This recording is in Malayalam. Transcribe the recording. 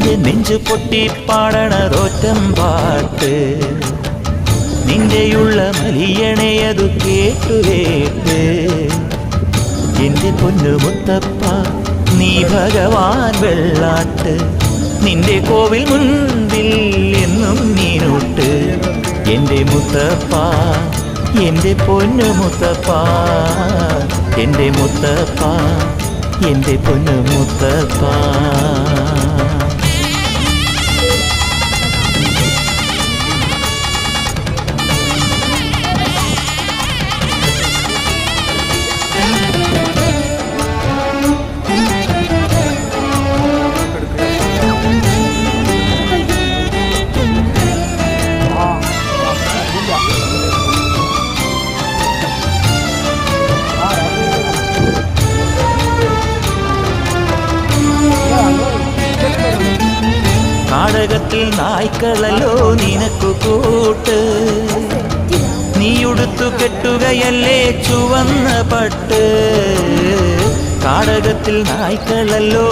എന്റെ നെഞ്ചു പൊട്ടി പാടണതൊറ്റം പാട്ട് നിന്റെയുള്ള മലിയണയതു കേട്ടു കേട്ട് എന്റെ പൊന്നു മുത്തപ്പ നീ ഭഗവാൻ വെള്ളാട്ട് നിന്റെ കോവിൽ മുൻപിൽ എന്നും നീനൂട്ട് എന്റെ മുത്തപ്പ എന്റെ പൊന്നു മുത്തപ്പ എന്റെ മുത്തപ്പ എന്റെ പൊന്നു മുത്തപ്പ നാടകത്തിൽ നായ്ക്കളല്ലോ നിനക്കു കൂട്ട് നീയുടുത്തു കെട്ടുകയല്ലേ ചുവന്ന പട്ട് നാടകത്തിൽ നായ്ക്കളല്ലോ